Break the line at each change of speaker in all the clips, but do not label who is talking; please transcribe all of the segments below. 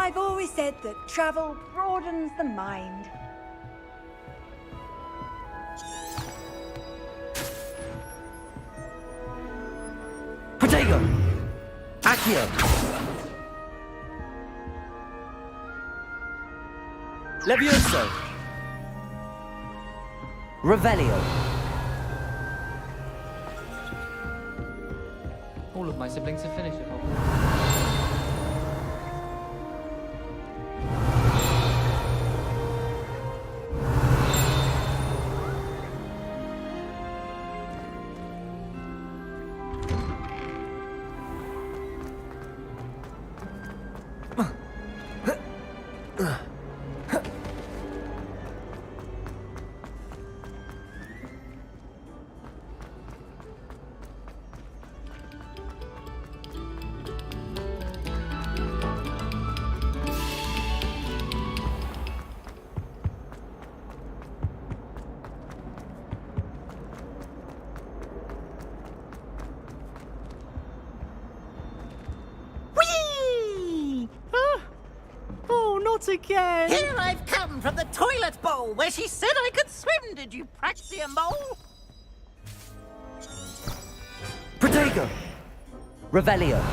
I've always said that travel broadens the mind.
Protego! Accio! Levioso! Revelio!
All of my siblings have finished at Hogwarts.
Not again!
Here I've come from the toilet bowl where she said I could swim, did you Praxia mole?
Protego! Revelio!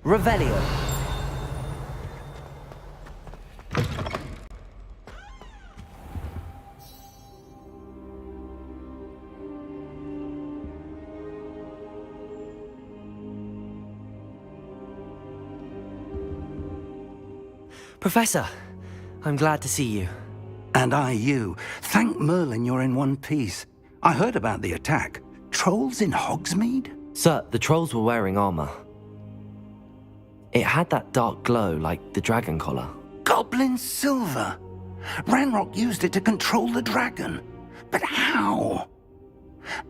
Revelio. Professor, I'm glad to see you.
And I you. Thank Merlin you're in one piece. I heard about the attack. Trolls in Hogsmeade?
Sir, the trolls were wearing armor. It had that dark glow like the dragon collar.
Goblin silver! Ranrock used it to control the dragon. But how?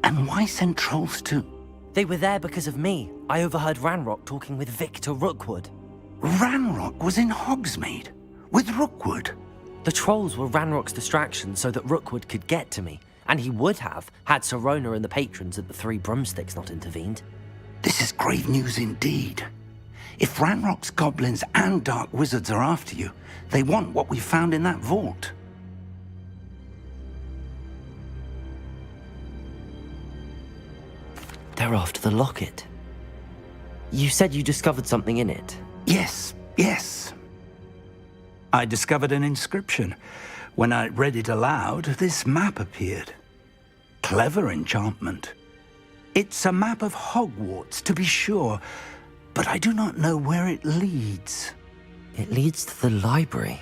And why send trolls to...
They were there because of me. I overheard Ranrock talking with Victor Rookwood.
Ranrock was in Hogsmeade? With Rookwood?
The trolls were Ranrock's distraction so that Rookwood could get to me. And he would have, had Sirona and the patrons at the Three Broomsticks not intervened.
This is grave news indeed. If Ranrock's goblins and dark wizards are after you, they want what we found in that vault.
They're after the locket. You said you discovered something in it.
Yes. I discovered an inscription. When I read it aloud, this map appeared. Clever enchantment. It's a map of Hogwarts, to be sure, but I do not know where it leads.
It leads to the library.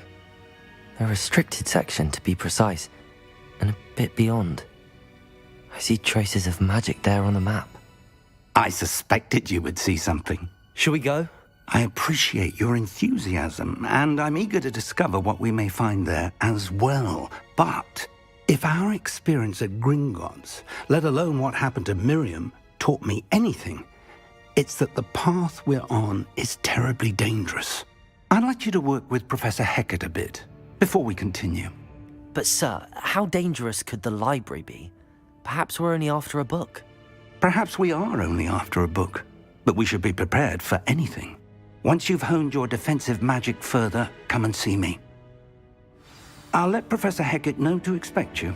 A restricted section, to be precise, and a bit beyond. I see traces of magic there on the map.
I suspected you would see something.
Shall we go?
I appreciate your enthusiasm, and I'm eager to discover what we may find there as well. But if our experience at Gringotts, let alone what happened to Miriam, taught me anything, it's that the path we're on is terribly dangerous. I'd like you to work with Professor Hecat a bit before we continue.
But sir, how dangerous could the library be? Perhaps we're only after a book.
Perhaps we are only after a book, but we should be prepared for anything. Once you've honed your defensive magic further, come and see me. I'll let Professor Hecat know to expect you.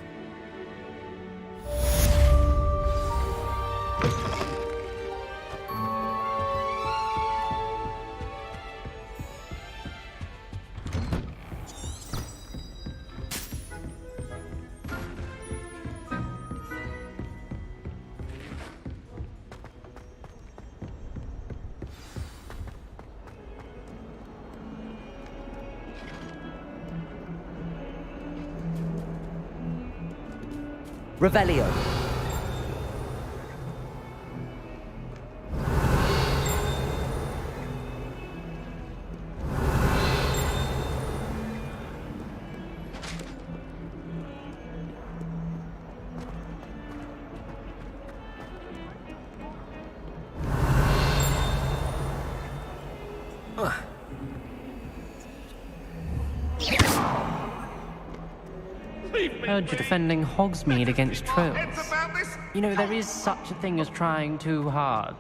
Revelio.
Heard you're defending Hogsmeade against trolls. You know, there is such a thing as trying too hard.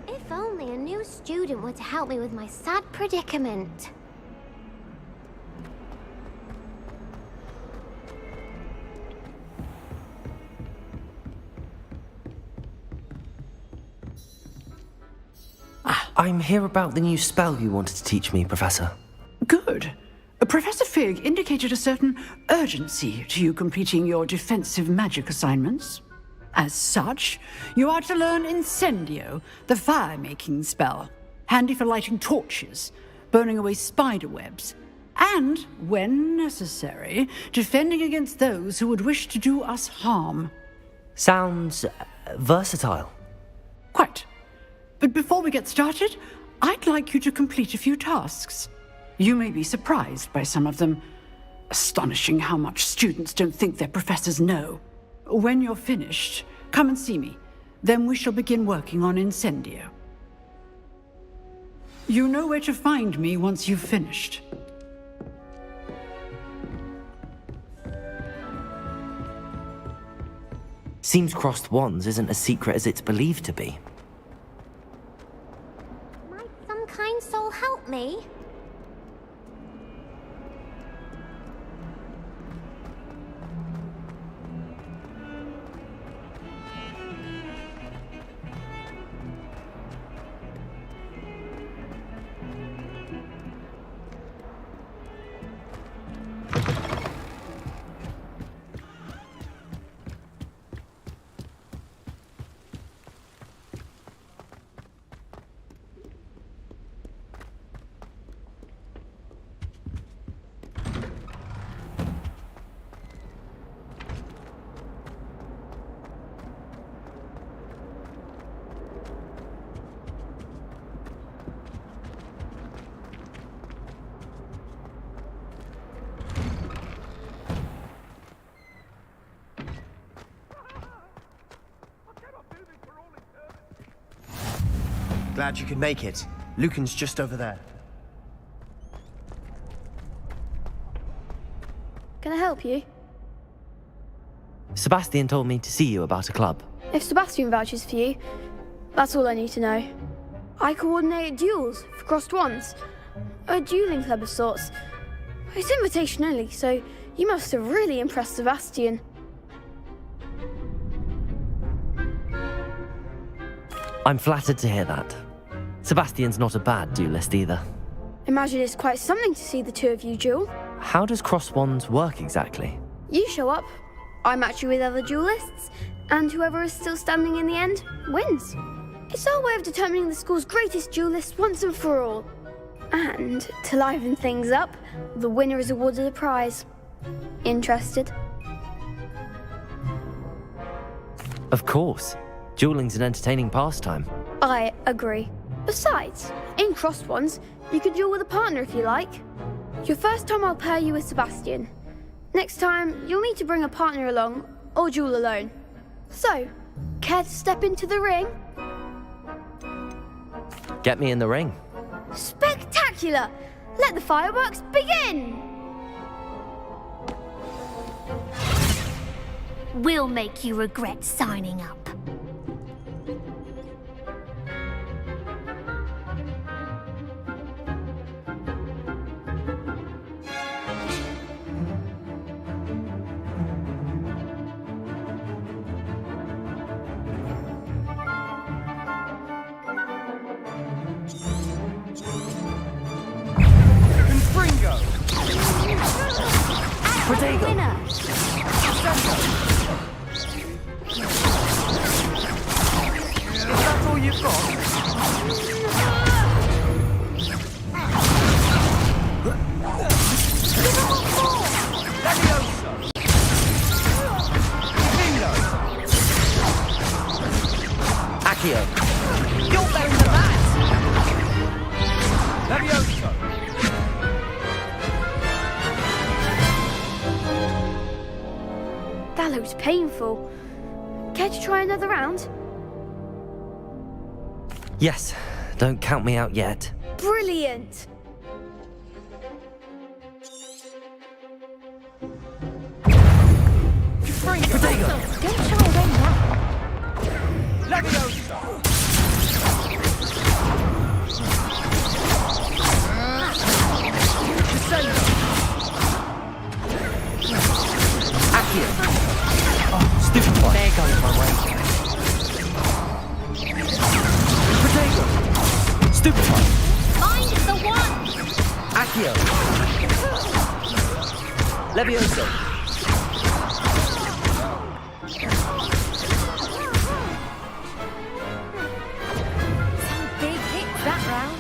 If only a new student were to help me with my sad predicament.
I'm here about the new spell you wanted to teach me, Professor.
Good. Professor Fig indicated a certain urgency to you completing your defensive magic assignments. As such, you are to learn Incendio, the fire-making spell, handy for lighting torches, burning away spider webs, and, when necessary, defending against those who would wish to do us harm.
Sounds versatile.
Quite. But before we get started, I'd like you to complete a few tasks. You may be surprised by some of them. Astonishing how much students don't think their professors know. When you're finished, come and see me. Then we shall begin working on Incendio. You know where to find me once you've finished.
Seems crossed wands isn't as secret as it's believed to be.
Might some kind soul help me?
Glad you could make it. Lucan's just over there.
Can I help you?
Sebastian told me to see you about a club.
If Sebastian vouches for you, that's all I need to know. I coordinate duels for crossed wands. A dueling club of sorts. It's invitation only, so you must have really impressed Sebastian.
I'm flattered to hear that. Sebastian's not a bad duelist either.
Imagine it's quite something to see the two of you duel.
How does cross wands work exactly?
You show up, I match you with other duelists, and whoever is still standing in the end wins. It's our way of determining the school's greatest duelist once and for all. And to liven things up, the winner is awarded a prize. Interested?
Of course. Dueling's an entertaining pastime.
I agree. Besides, in crossed wands, you can duel with a partner if you like. Your first time I'll pair you with Sebastian. Next time, you'll need to bring a partner along, or duel alone. So, care to step into the ring?
Get me in the ring.
Spectacular! Let the fireworks begin!
We'll make you regret signing up. Winner.
Is that all you've got?
Accio.
You're better than that!
Levioso!
That looked painful. Care to try another round?
Yes, don't count me out yet.
Brilliant!
Don't shy away now.
Stupid one.
There goes my wager.
Potato. Stupid one.
Find the one!
Accio. Levioso.
Some big hits that round.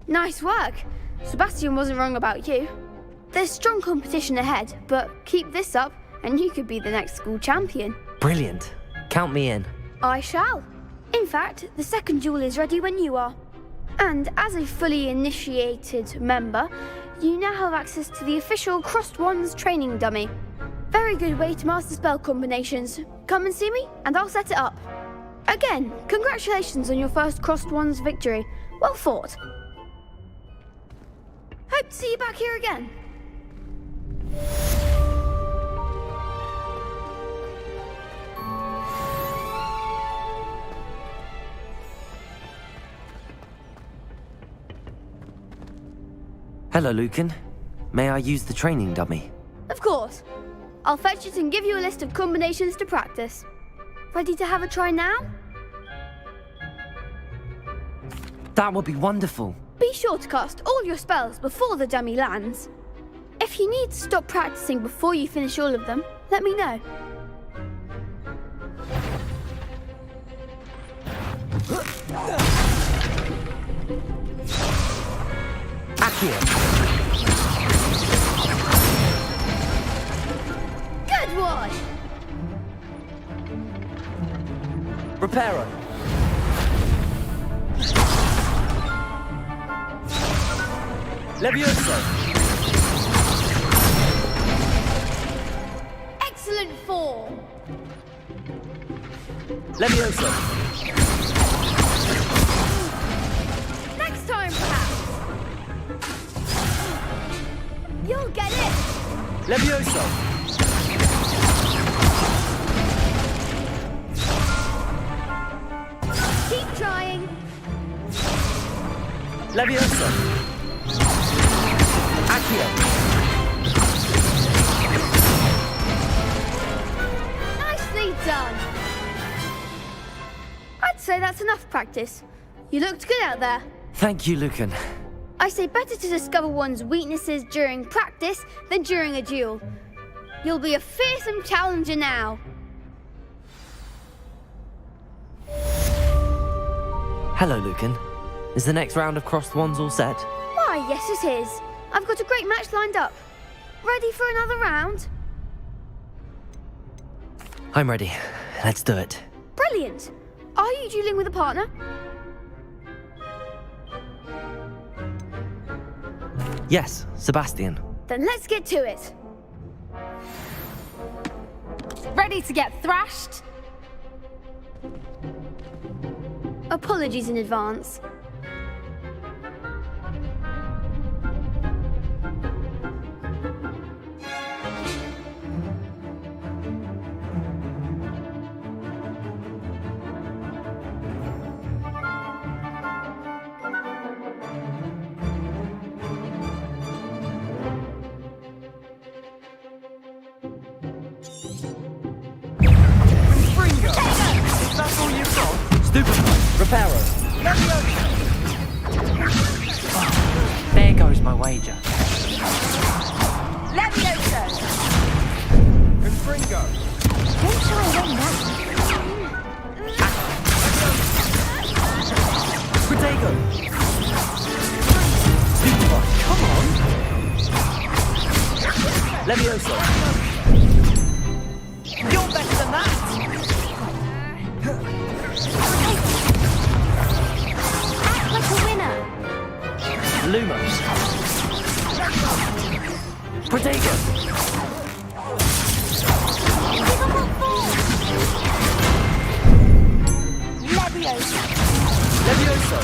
Nice work. Sebastian wasn't wrong about you. There's strong competition ahead, but keep this up and you could be the next school champion.
Brilliant. Count me in.
I shall. In fact, the second duel is ready when you are. And as a fully initiated member, you now have access to the official Crossed Wands training dummy. Very good way to master spell combinations. Come and see me and I'll set it up. Again, congratulations on your first Crossed Wands victory. Well fought. Hope to see you back here again.
Hello, Lucan. May I use the training dummy?
Of course. I'll fetch it and give you a list of combinations to practice. Ready to have a try now?
That would be wonderful.
Be sure to cast all your spells before the dummy lands. If you need to stop practicing before you finish all of them, let me know.
Accio.
Good one!
Reparo. Levioso.
Excellent form!
Levioso.
Next time, perhaps! You'll get it!
Levioso.
Keep trying!
Levioso. Accio.
Nicely done! I'd say that's enough practice. You looked good out there.
Thank you, Lucan.
I say better to discover one's weaknesses during practice than during a duel. You'll be a fearsome challenger now.
Hello, Lucan. Is the next round of Crossed Wands all set?
Why, yes it is. I've got a great match lined up. Ready for another round?
I'm ready. Let's do it.
Brilliant. Are you dueling with a partner?
Yes, Sebastian.
Then let's get to it.
Ready to get thrashed?
Apologies in advance.
Stupid. Reparo.
There goes my wager.
Levioso!
Confringo.
Don't shy away now.
Protego. Stupid boy. Come on. Levioso.
You're better than that!
Act like a winner.
Lumos. Protego!
Leviosa.
Levioso!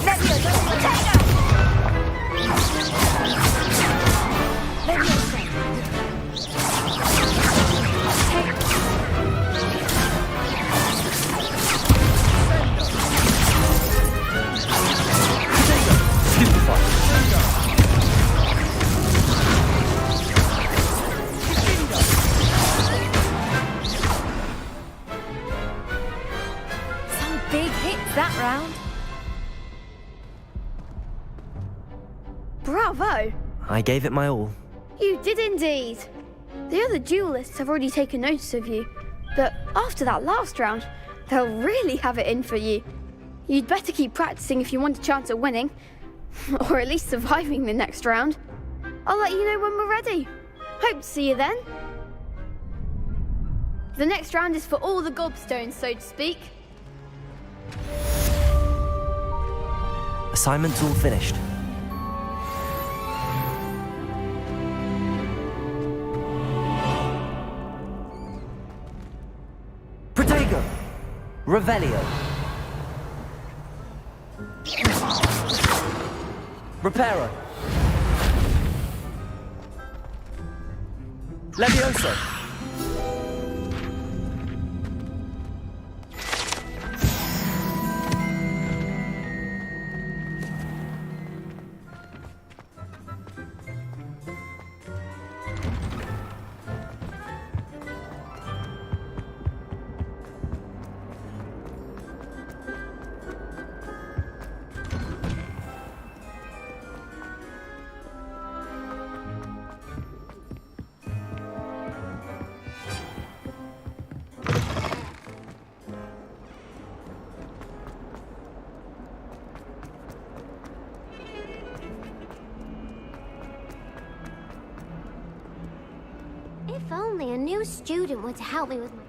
Leviosa. Protego. Leviosa. Some big hits that round.
Bravo!
I gave it my all.
You did indeed. The other duelists have already taken notice of you, but after that last round, they'll really have it in for you. You'd better keep practicing if you want a chance at winning, or at least surviving the next round. I'll let you know when we're ready. Hope to see you then. The next round is for all the gobstones, so to speak.
Assignment's all finished. Protego! Revelio! Reparo! Levioso!
If only a new student were to help me with my...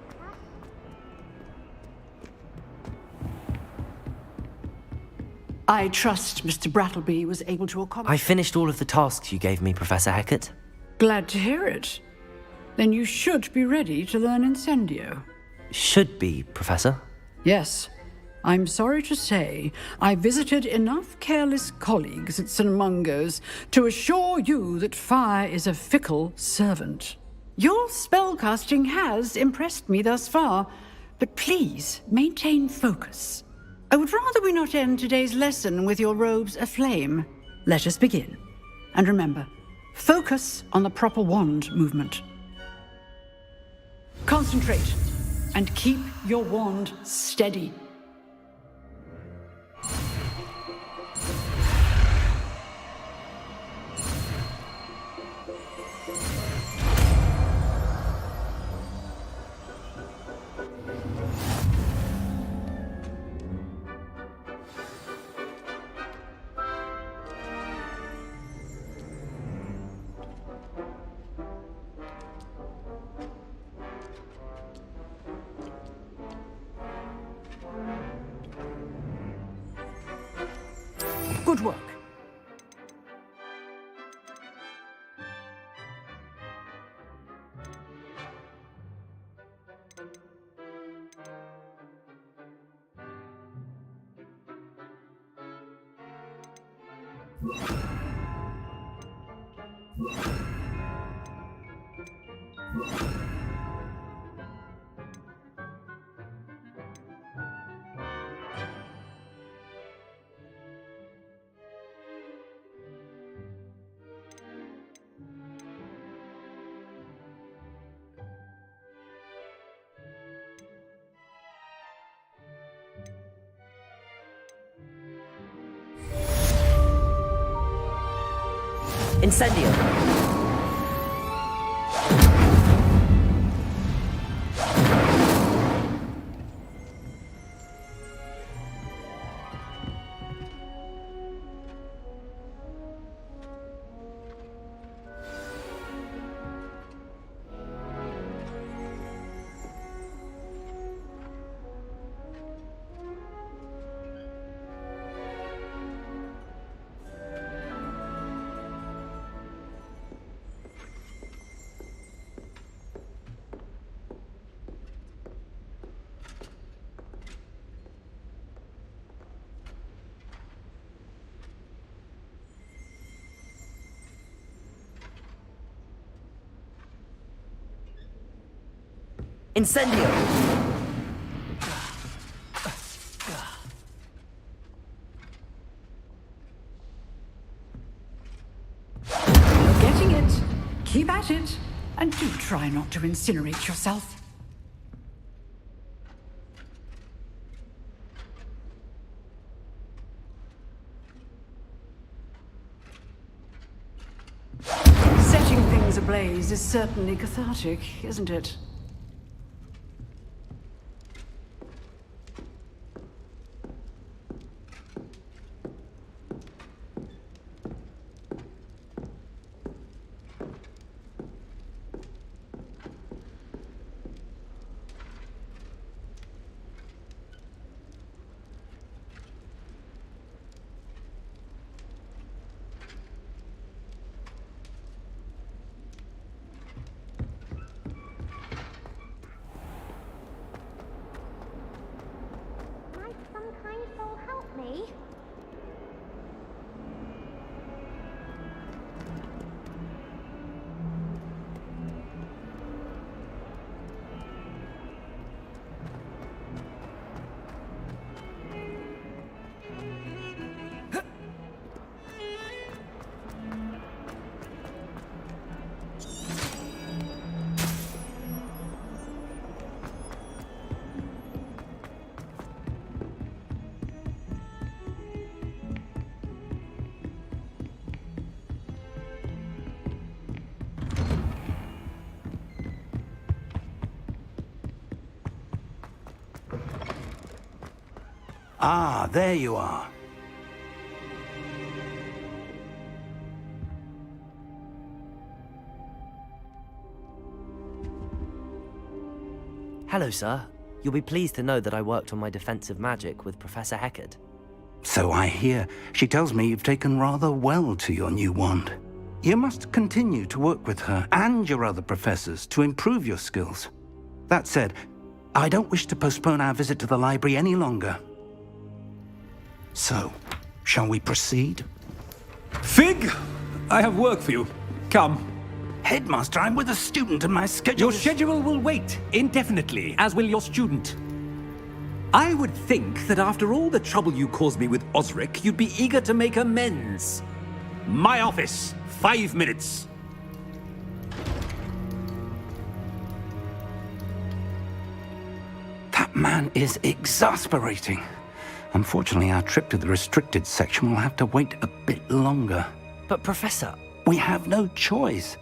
I trust Mr. Brattleby was able to accommodate...
I finished all of the tasks you gave me, Professor Hecat.
Glad to hear it. Then you should be ready to learn Incendio.
Should be, Professor.
Yes. I'm sorry to say, I visited enough careless colleagues at St. Mungo's to assure you that fire is a fickle servant. Your spellcasting has impressed me thus far, but please maintain focus. I would rather we not end today's lesson with your robes aflame. Let us begin. And remember, focus on the proper wand movement. Concentrate and keep your wand steady. Good work.
Incendio! Incendio!
You're getting it. Keep at it. And do try not to incinerate yourself. Setting things ablaze is certainly cathartic, isn't it?
Might some kind soul help me?
Ah, there you are.
Hello, sir. You'll be pleased to know that I worked on my defensive magic with Professor Heckard.
So I hear. She tells me you've taken rather well to your new wand. You must continue to work with her and your other professors to improve your skills. That said, I don't wish to postpone our visit to the library any longer. So, shall we proceed?
Fig! I have work for you. Come.
Headmaster, I'm with a student and my schedule
Your schedule will wait indefinitely, as will your student. I would think that after all the trouble you caused me with Osric, you'd be eager to make amends. My office, 5 minutes.
That man is exasperating. Unfortunately, our trip to the restricted section will have to wait a bit longer.
But, Professor...
We have no choice.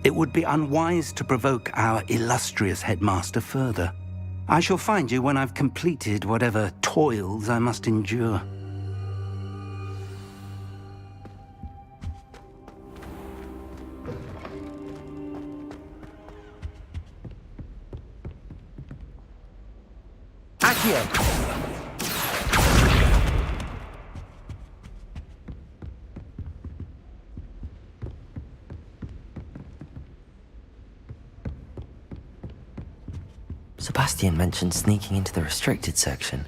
It would be unwise to provoke our illustrious headmaster further. I shall find you when I've completed whatever toils I must endure.
Accio!
Sebastian mentioned sneaking into the restricted section.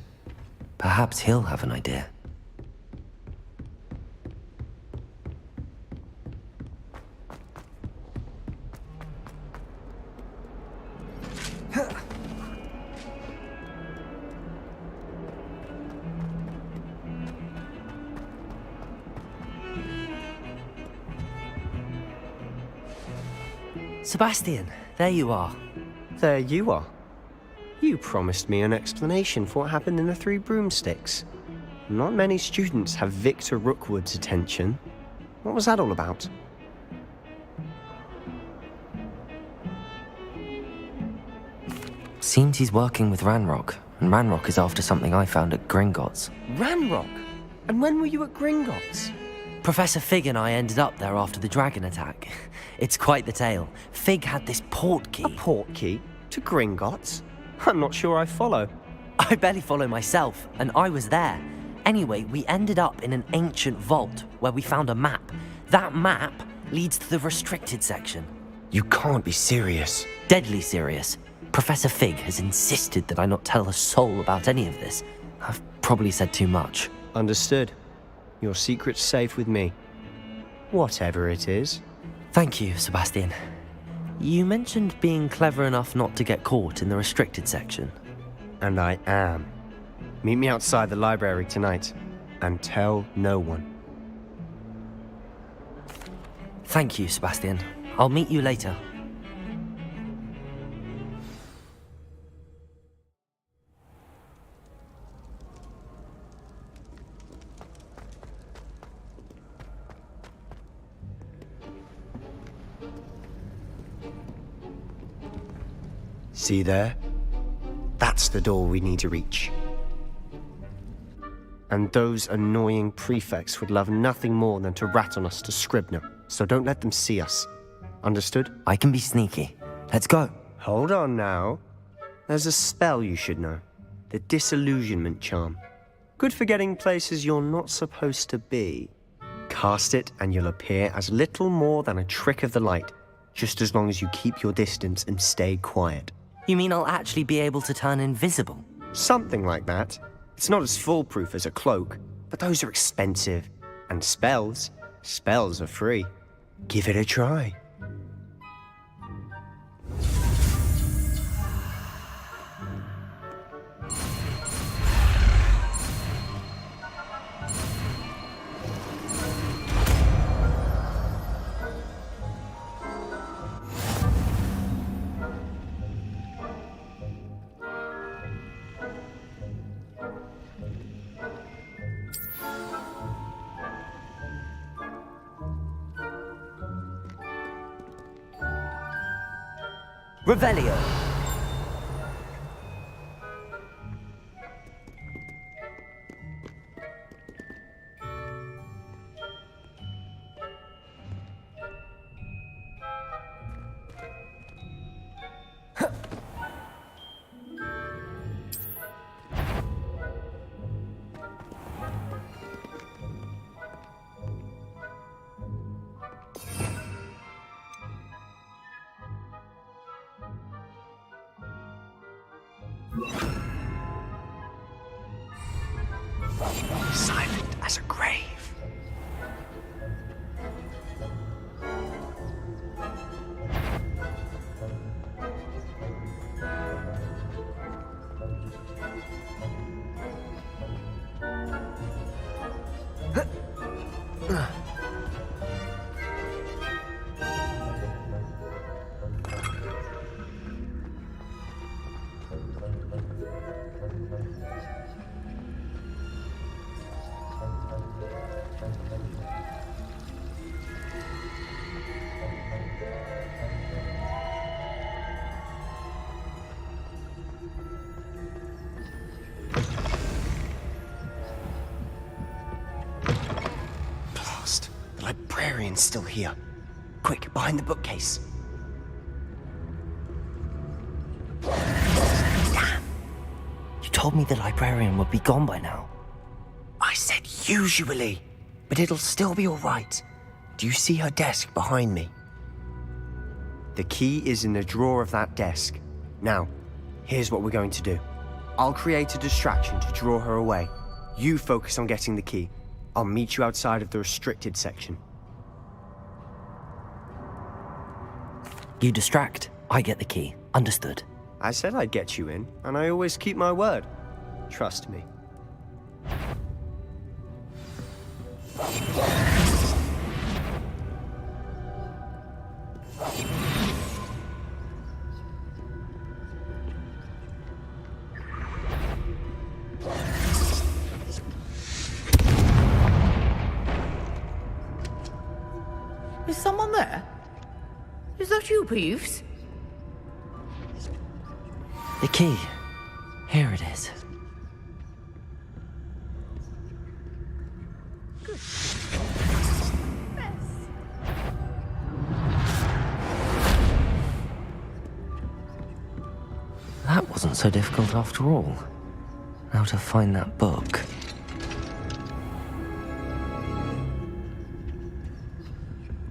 Perhaps he'll have an idea. Sebastian, there you are.
There you are. You promised me an explanation for what happened in the Three Broomsticks. Not many students have Victor Rookwood's attention. What was that all about?
Seems he's working with Ranrock, and Ranrock is after something I found at Gringotts.
Ranrock? And when were you at Gringotts?
Professor Fig and I ended up there after the dragon attack. It's quite the tale. Fig had this portkey.
A portkey? To Gringotts? I'm not sure I follow.
I barely follow myself, and I was there. Anyway, we ended up in an ancient vault where we found a map. That map leads to the restricted section.
You can't be serious.
Deadly serious. Professor Fig has insisted that I not tell a soul about any of this. I've probably said too much.
Understood. Your secret's safe with me. Whatever it is.
Thank you, Sebastian. You mentioned being clever enough not to get caught in the restricted section.
And I am. Meet me outside the library tonight, and tell no one.
Thank you, Sebastian. I'll meet you later.
See there? That's the door we need to reach. And those annoying prefects would love nothing more than to rat on us to Scribner, so don't let them see us. Understood?
I can be sneaky. Let's go.
Hold on now. There's a spell you should know. The Disillusionment Charm. Good for getting places you're not supposed to be. Cast it and you'll appear as little more than a trick of the light, just as long as you keep your distance and stay quiet.
You mean I'll actually be able to turn invisible?
Something like that. It's not as foolproof as a cloak, but those are expensive. And spells are free. Give it a try.
Revelio.
Silent as a grave. The librarian's still here. Quick, behind the bookcase.
Damn! You told me the librarian would be gone by now.
I said usually, but it'll still be all right. Do you see her desk behind me? The key is in the drawer of that desk. Now, here's what we're going to do. I'll create a distraction to draw her away. You focus on getting the key. I'll meet you outside of the restricted section.
You distract, I get the key. Understood.
I said I'd get you in, and I always keep my word. Trust me.
Is someone there? Is that you, Peeves?
The key. Here it is. That wasn't so difficult after all. Now to find that book.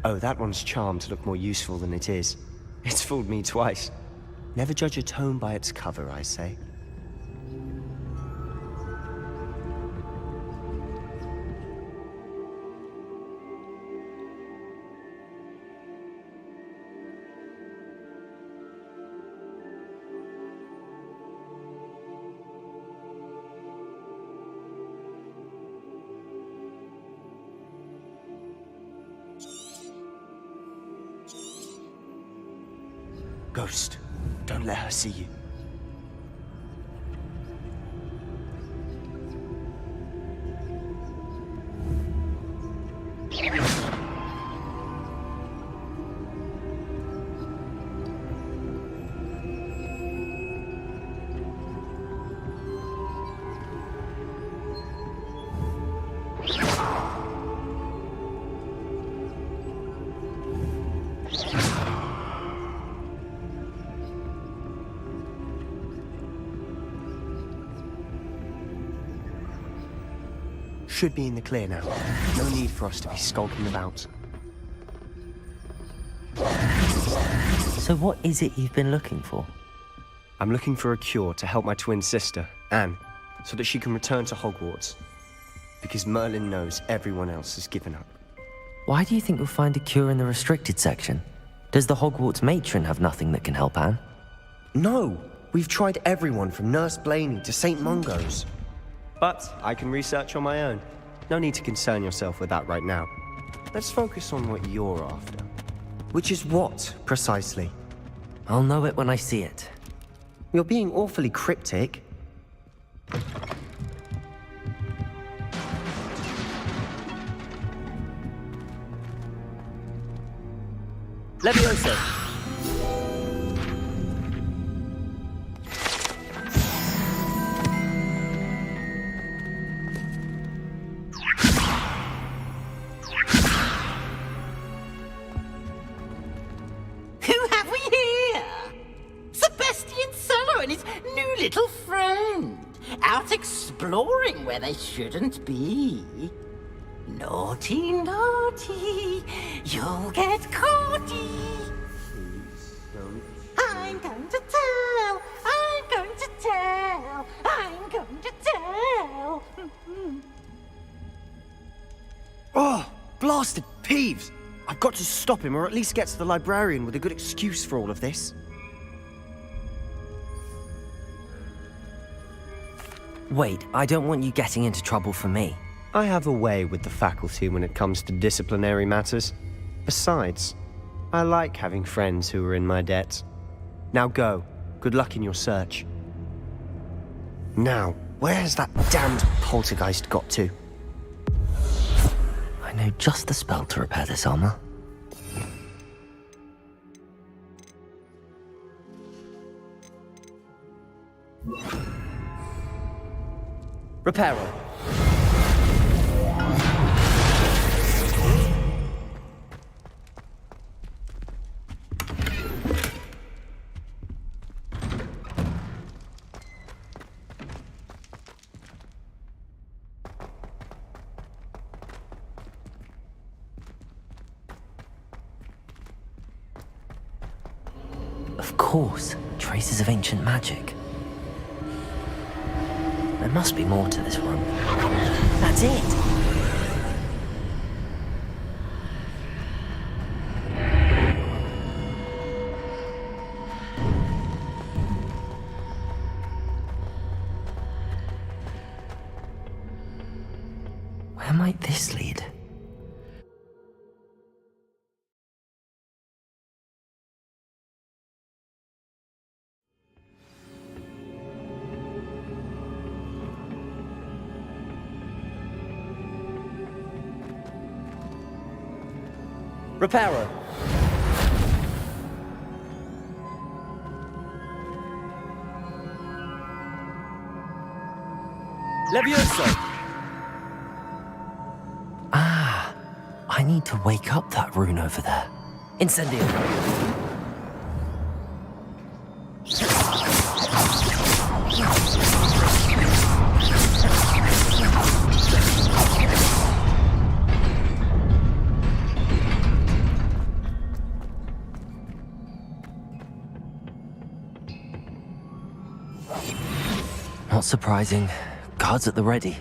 Oh, that one's charmed to look more useful than it is. It's fooled me twice. Never judge a tome by its cover, I say. Ghost, don't let her see you. Should be in the clear now. No need for us to be skulking about.
So what is it you've been looking for?
I'm looking for a cure to help my twin sister, Anne, so that she can return to Hogwarts. Because Merlin knows everyone else has given up.
Why do you think you'll find a cure in the restricted section? Does the Hogwarts matron have nothing that can help Anne?
No! We've tried everyone from Nurse Blaney to St. Mungo's. But I can research on my own. No need to concern yourself with that right now. Let's focus on what you're after. Which is what, precisely?
I'll know it when I see it.
You're being awfully cryptic. Levioso!
Little friend, out exploring where they shouldn't be. Naughty, naughty, you'll get caughty. I'm going to tell, I'm going to tell, I'm going to tell.
Oh, blasted Peeves! I've got to stop him, or at least get to the librarian with a good excuse for all of this.
Wait, I don't want you getting into trouble for me.
I have a way with the faculty when it comes to disciplinary matters. Besides, I like having friends who are in my debt. Now go. Good luck in your search. Now, where has that damned poltergeist got to?
I know just the spell to repair this armor.
Reparo.
Of course, traces of ancient magic. There must be more to this room. That's it! Where might this lead?
Reparo. Levioso.
Ah, I need to wake up that rune over there. Incendio. Not surprising. Guards at the ready.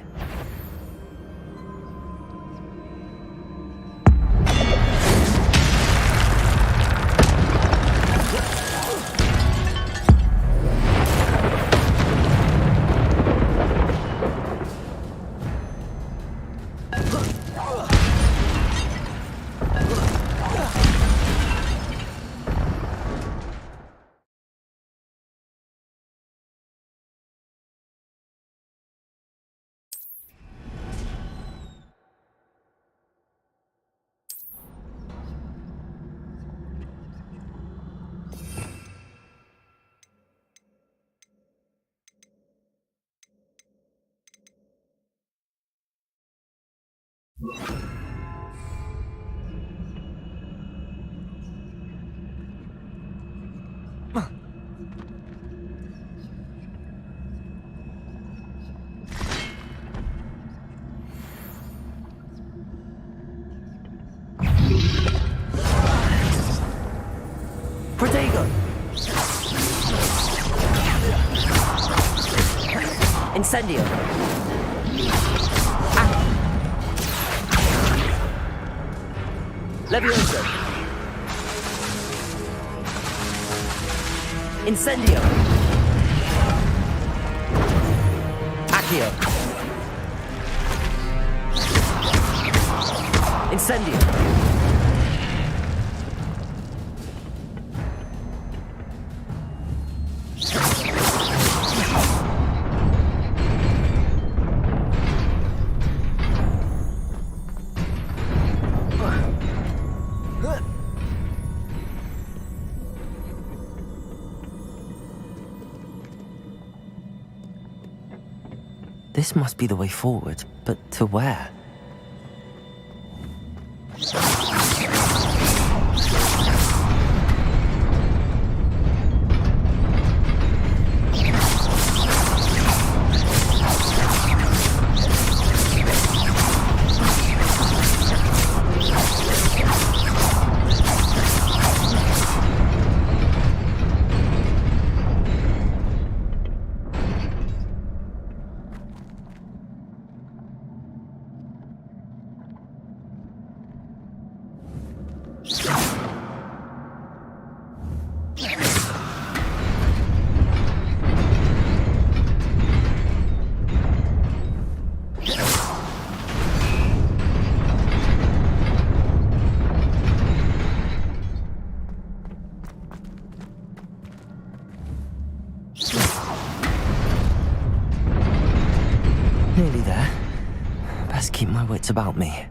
Protego! Incendio! Levioso! Incendio! Accio! Incendio! This must be the way forward, but to where? Nearly there. Best keep my wits about me.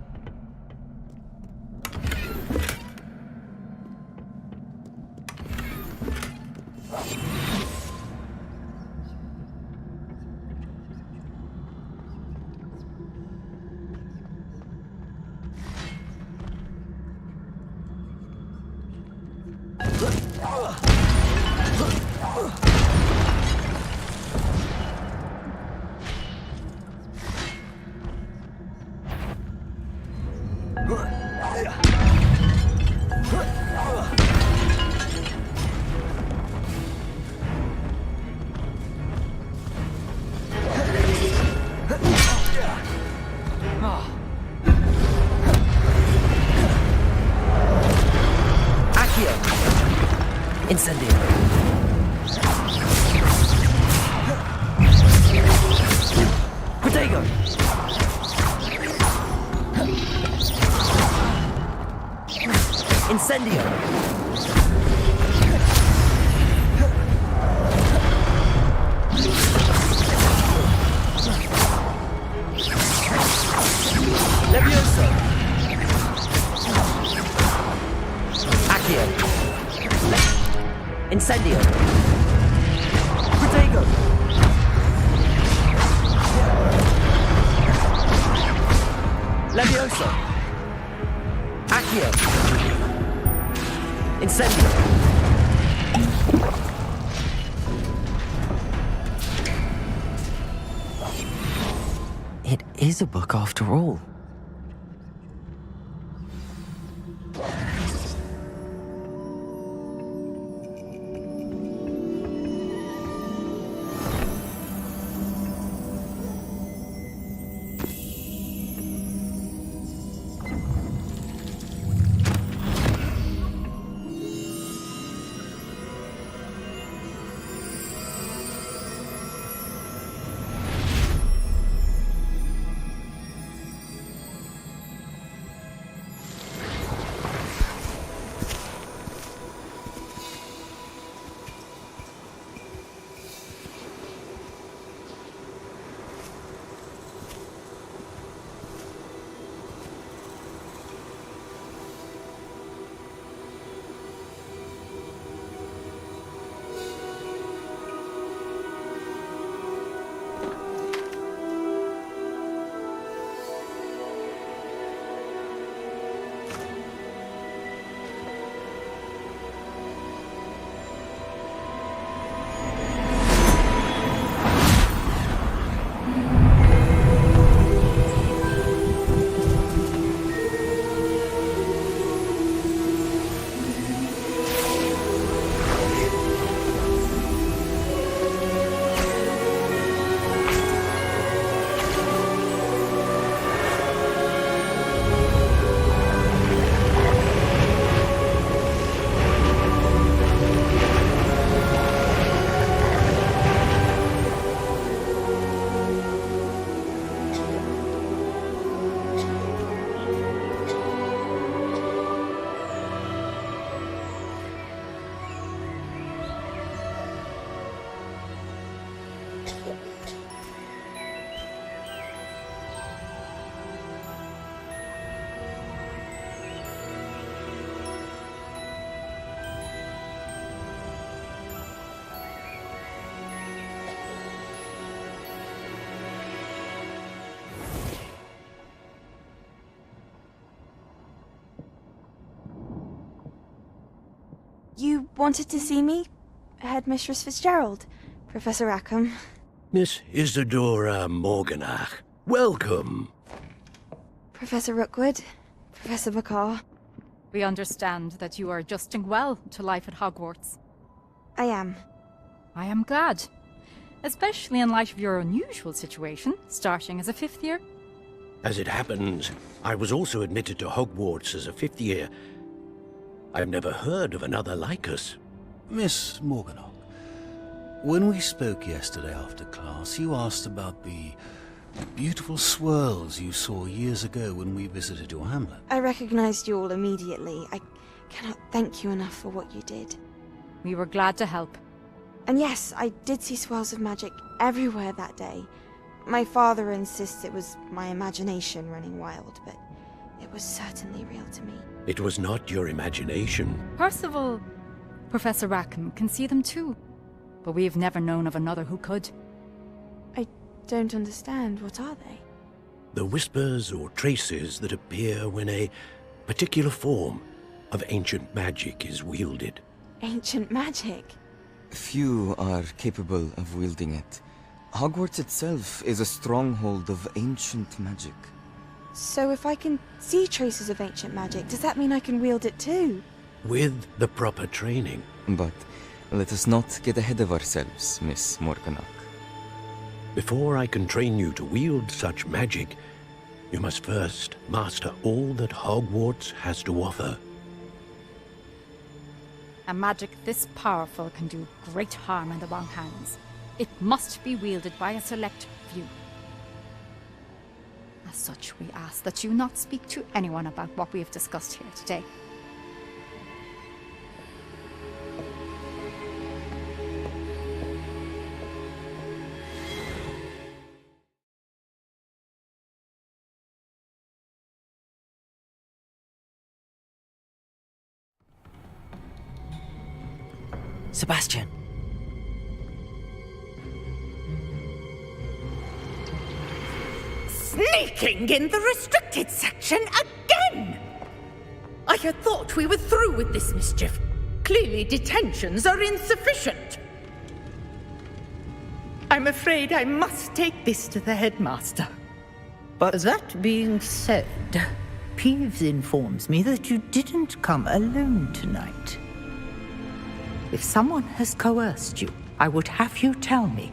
Incendio! Protego! Incendio! Levioso! Accio! Incendio! Protego! Levioso! Accio! Incendio! It is a book after all.
You wanted to see me? Headmistress Fitzgerald, Professor Rackham.
Miss Isadora Morganach, welcome.
Professor Rookwood, Professor McCaw.
We understand that you are adjusting well to life at Hogwarts.
I am.
I am glad. Especially in light of your unusual situation, starting as a 5th year.
As it happens, I was also admitted to Hogwarts as a 5th year. I've never heard of another like us.
Miss Morganach, when we spoke yesterday after class, you asked about the beautiful swirls you saw years ago when we visited your hamlet.
I recognized you all immediately. I cannot thank you enough for what you did.
We were glad to help.
And yes, I did see swirls of magic everywhere that day. My father insists it was my imagination running wild, but it was certainly real to me.
It was not your imagination.
Percival, Professor Rackham can see them too. But we've never known of another who could.
I don't understand. What are they?
The whispers or traces that appear when a particular form of ancient magic is wielded.
Ancient magic?
Few are capable of wielding it. Hogwarts itself is a stronghold of ancient magic.
So if I can see traces of ancient magic, does that mean I can wield it too?
With the proper training.
But let us not get ahead of ourselves, Miss Morganach.
Before I can train you to wield such magic, you must first master all that Hogwarts has to offer.
A magic this powerful can do great harm in the wrong hands. It must be wielded by a select few. As such, we ask that you not speak to anyone about what we have discussed here today.
Sebastian!
Sneaking in the restricted section again! I had thought we were through with this mischief. Clearly detentions are insufficient. I'm afraid I must take this to the headmaster.
But that being said, Peeves informs me that you didn't come alone tonight. If someone has coerced you, I would have you tell me.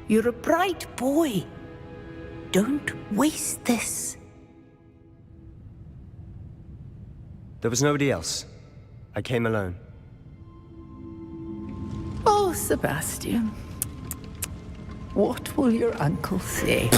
You're a bright boy. Don't waste this.
There was nobody else. I came alone.
Oh, Sebastian. What will your uncle say?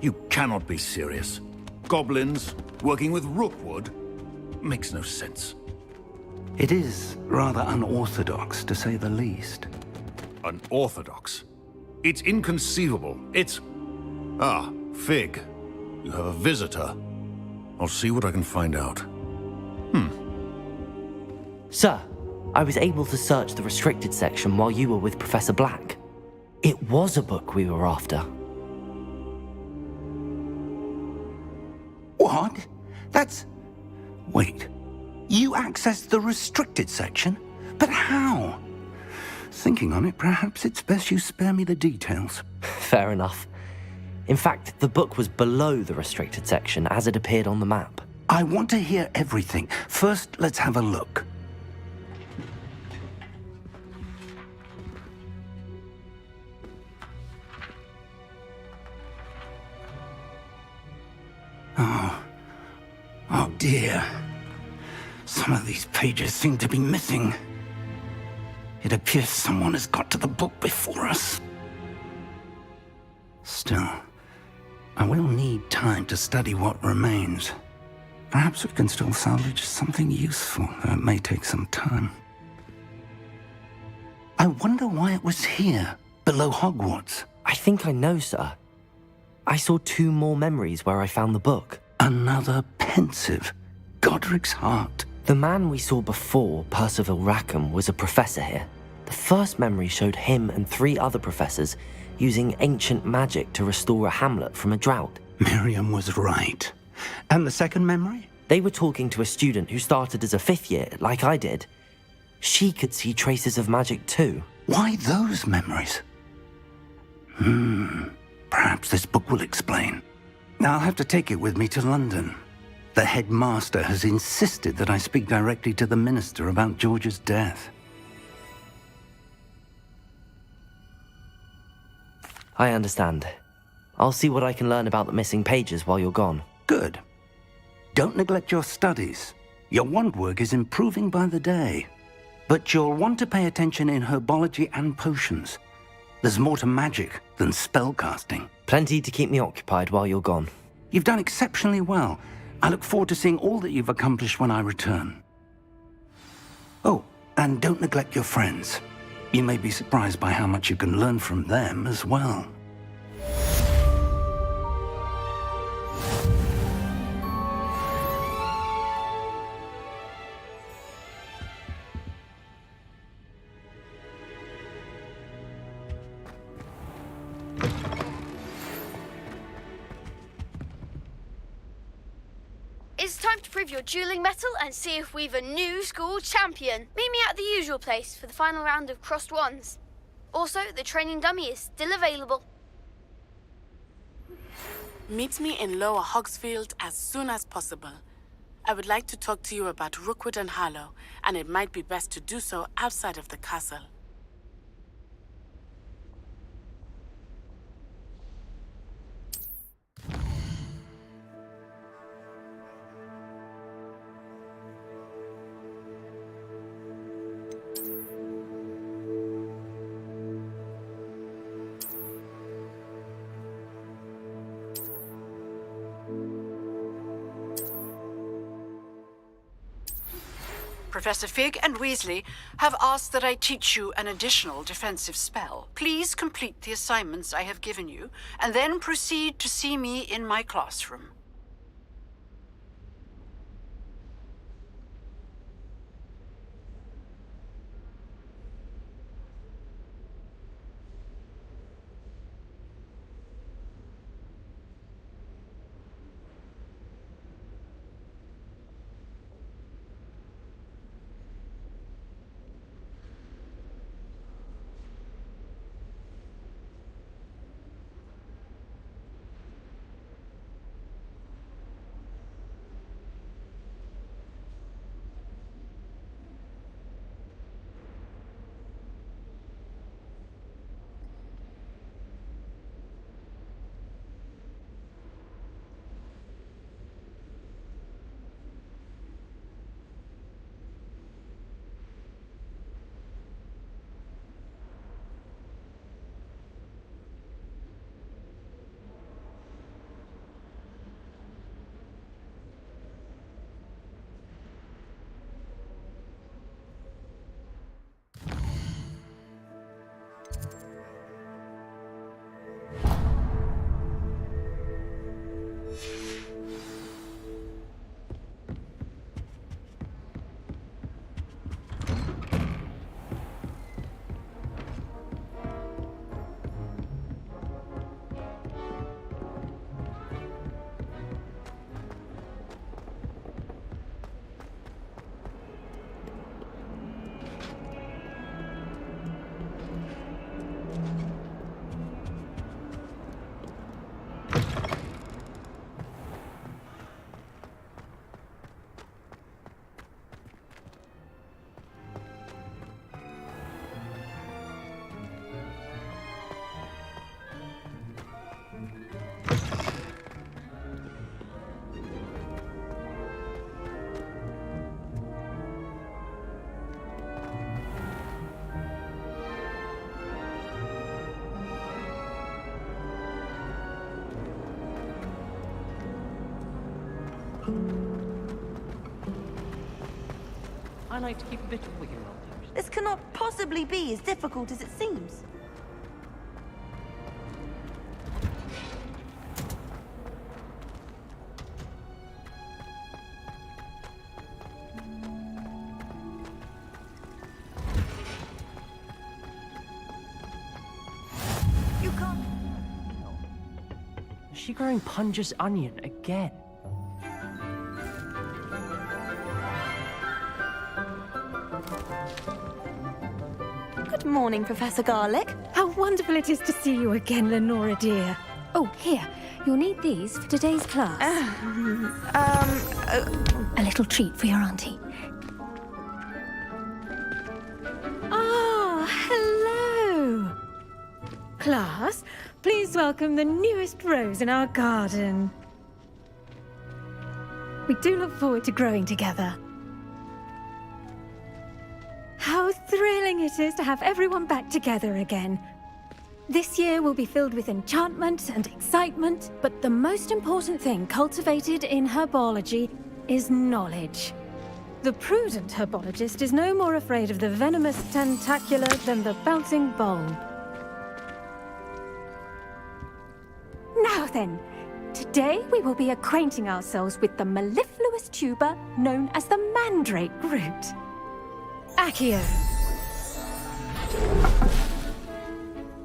You cannot be serious. Goblins working with rookwood? Makes no sense.
It is rather unorthodox, to say the least.
Unorthodox? It's inconceivable. It's... Ah, Fig. You have a visitor. I'll see what I can find out.
Sir, I was able to search the restricted section while you were with Professor Black. It was a book we were after.
What? That's... Wait. You accessed the restricted section? But how? Thinking on it, perhaps it's best you spare me the details.
Fair enough. In fact, the book was below the restricted section as it appeared on the map.
I want to hear everything. First, let's have a look. Oh dear. Some of these pages seem to be missing. It appears someone has got to the book before us. Still, I will need time to study what remains. Perhaps we can still salvage something useful, though it may take some time. I wonder why it was here, below Hogwarts.
I think I know, sir. I saw 2 more memories where I found the book.
Another pensive. Godric's heart.
The man we saw before, Percival Rackham, was a professor here. The first memory showed him and 3 other professors using ancient magic to restore a hamlet from a drought.
Miriam was right. And the second memory?
They were talking to a student who started as a 5th year, like I did. She could see traces of magic too.
Why those memories? Perhaps this book will explain. I'll have to take it with me to London. The headmaster has insisted that I speak directly to the minister about George's death.
I understand. I'll see what I can learn about the missing pages while you're gone.
Good. Don't neglect your studies. Your wand work is improving by the day. But you'll want to pay attention in herbology and potions. There's more to magic than spellcasting.
Plenty to keep me occupied while you're gone.
You've done exceptionally well. I look forward to seeing all that you've accomplished when I return. Oh, and don't neglect your friends. You may be surprised by how much you can learn from them as well.
It's time to prove your dueling mettle and see if we've a new school champion. Meet me at the usual place for the final round of crossed wands. Also, the training dummy is still available.
Meet me in Lower Hogsfield as soon as possible. I would like to talk to you about Rookwood and Harlow, and it might be best to do so outside of the castle.
Professor Fig and Weasley have asked that I teach you an additional defensive spell. Please complete the assignments I have given you, and then proceed to see me in my classroom.
I like to keep a bit of wiggle room.
This cannot possibly be as difficult as it seems.
You can't. Is she growing Punja's onion again?
Good morning, Professor Garlick.
How wonderful it is to see you again, Lenora dear. Oh, here. You'll need these for today's class. A little treat for your auntie. Ah, hello. Class, please welcome the newest rose in our garden. We do look forward to growing together. How thrilling it is to have everyone back together again. This year will be filled with enchantment and excitement, but the most important thing cultivated in herbology is knowledge. The prudent herbologist is no more afraid of the venomous tentacular than the bouncing bulb. Now then, today we will be acquainting ourselves with the mellifluous tuber known as the mandrake root. Accio.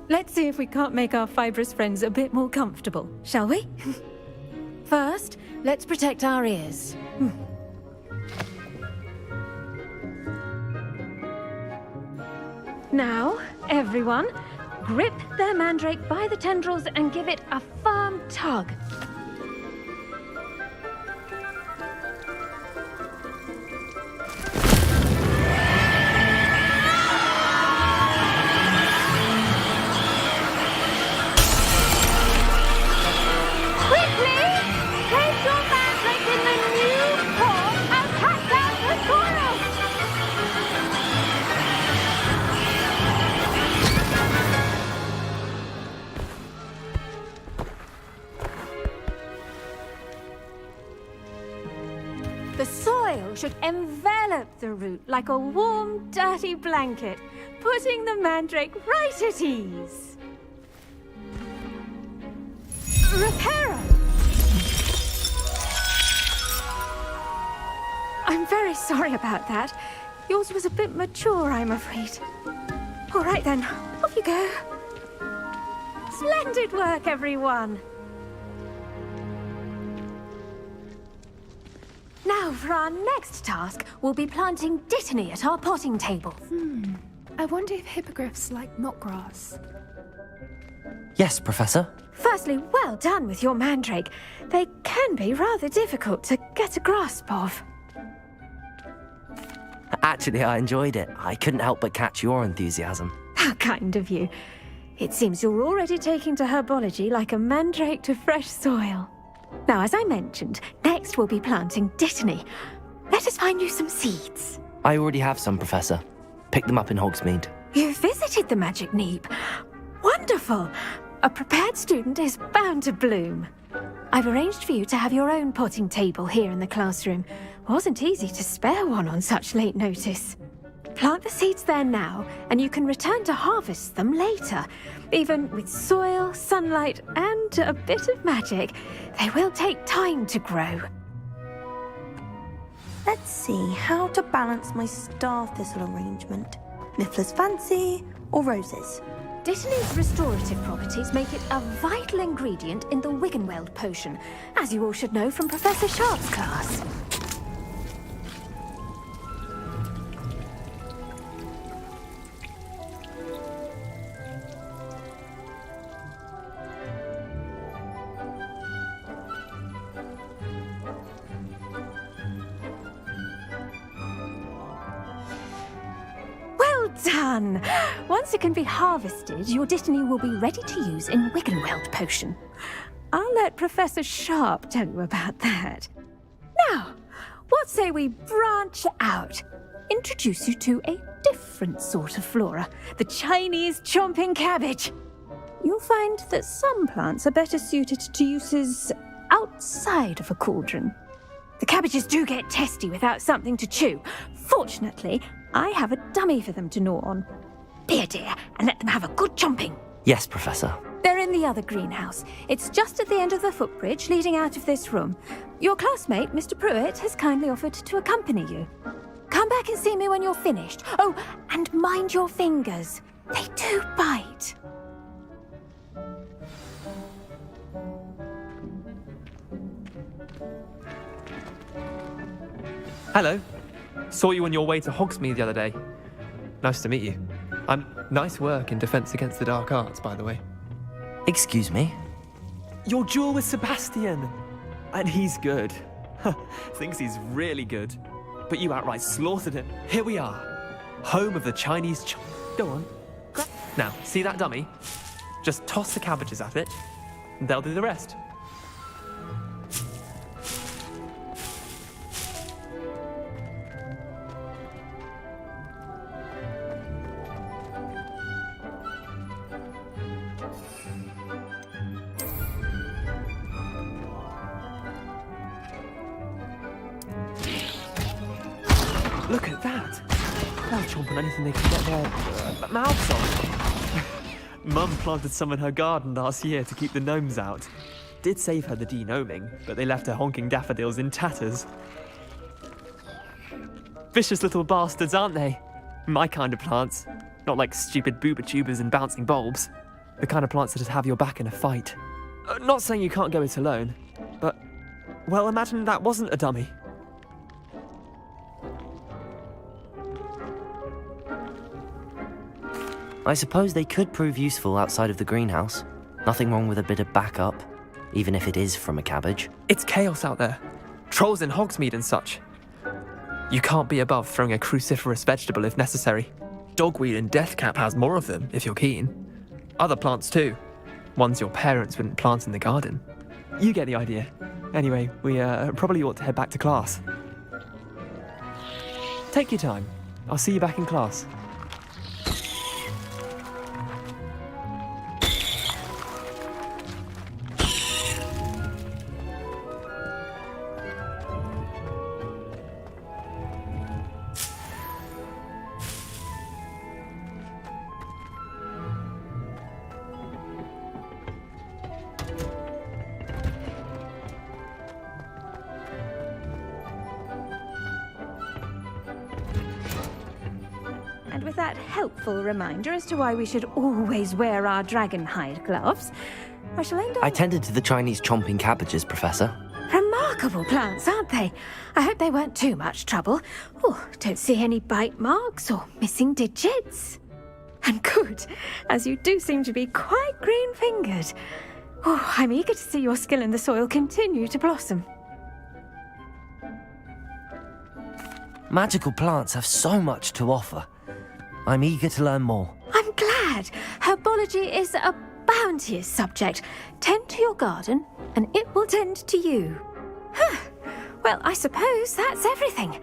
Let's see if we can't make our fibrous friends a bit more comfortable, shall we? First, let's protect our ears. Now, everyone, grip their mandrake by the tendrils and give it a firm tug. Quickly! Place your mandrake in the new pot and cut down the soil! The soil should envelop the root like a warm, dirty blanket, putting the mandrake right at ease. Reparo! I'm very sorry about that. Yours was a bit mature, I'm afraid. All right then, off you go. Splendid work, everyone! Now, for our next task, we'll be planting dittany at our potting table.
I wonder if hippogriffs like knotgrass.
Yes, Professor.
Firstly, well done with your mandrake. They can be rather difficult to get a grasp of.
Actually, I enjoyed it. I couldn't help but catch your enthusiasm.
How kind of you. It seems you're already taking to herbology like a mandrake to fresh soil. Now, as I mentioned, next we'll be planting dittany. Let us find you some seeds.
I already have some, Professor. Picked them up in Hogsmeade.
You visited the Magic Neep. Wonderful! A prepared student is bound to bloom. I've arranged for you to have your own potting table here in the classroom. Wasn't easy to spare one on such late notice. Plant the seeds there now, and you can return to harvest them later. Even with soil, sunlight, and a bit of magic, they will take time to grow.
Let's see how to balance my star thistle arrangement. Niffler's fancy or roses?
Dittany's restorative properties make it a vital ingredient in the Wiggenweld potion, as you all should know from Professor Sharp's class. Done! Once it can be harvested, your dittany will be ready to use in Wiggenweld potion. I'll let Professor Sharp tell you about that. Now, what say we branch out? Introduce you to a different sort of flora, the Chinese chomping cabbage. You'll find that some plants are better suited to uses outside of a cauldron. The cabbages do get testy without something to chew. Fortunately, I have a dummy for them to gnaw on. Be a dear and let them have a good chomping.
Yes, Professor.
They're in the other greenhouse. It's just at the end of the footbridge leading out of this room. Your classmate, Mr. Pruitt, has kindly offered to accompany you. Come back and see me when you're finished. Oh, and mind your fingers. They do bite.
Hello. Saw you on your way to Hogsmeade the other day. Nice to meet you. Nice work in Defense Against the Dark Arts, by the way.
Excuse me?
Your duel with Sebastian. And he's good. Thinks he's really good. But you outright slaughtered him. Here we are. Home of the Chinese Go on. Now, see that dummy? Just toss the cabbages at it. And they'll do the rest. Look at that! They'll chomp on anything they can get their mouths on. Mum planted some in her garden last year to keep the gnomes out. Did save her the de-gnoming, but they left her honking daffodils in tatters. Vicious little bastards, aren't they? My kind of plants. Not like stupid booba tubers and bouncing bulbs. The kind of plants that'd have your back in a fight. Not saying you can't go it alone, but... well, imagine that wasn't a dummy.
I suppose they could prove useful outside of the greenhouse. Nothing wrong with a bit of backup, even if it is from a cabbage.
It's chaos out there. Trolls in Hogsmeade and such. You can't be above throwing a cruciferous vegetable if necessary. Dogweed and deathcap has more of them, if you're keen. Other plants too. Ones your parents wouldn't plant in the garden. You get the idea. Anyway, we probably ought to head back to class. Take your time. I'll see you back in class.
And with that helpful reminder as to why we should always wear our dragon hide gloves, I shall end up...
I tended to the Chinese chomping cabbages, Professor.
Remarkable plants, aren't they? I hope they weren't too much trouble. Oh, don't see any bite marks or missing digits. And good, as you do seem to be quite green-fingered. Oh, I'm eager to see your skill in the soil continue to blossom.
Magical plants have so much to offer. I'm eager to learn more.
I'm glad. Herbology is a bounteous subject. Tend to your garden, and it will tend to you. Well, I suppose that's everything.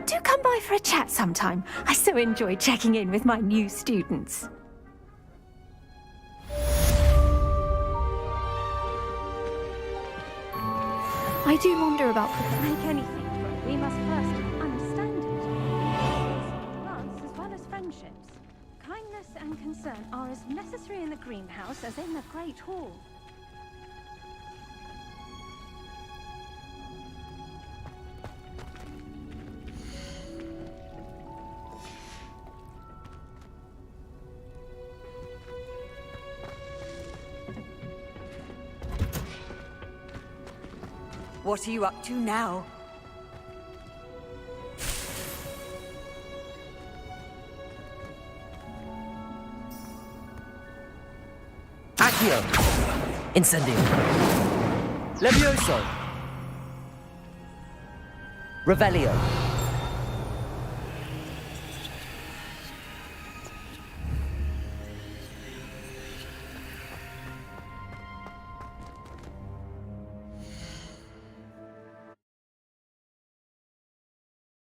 Do come by for a chat sometime. I so enjoy checking in with my new students. I do wonder about make anything. We must first understand it. Plants as well as friendships. Kindness and concern are as necessary in the greenhouse as in the Great Hall.
What are you up to now?
Accio! Incendio!
Levioso!
Revelio!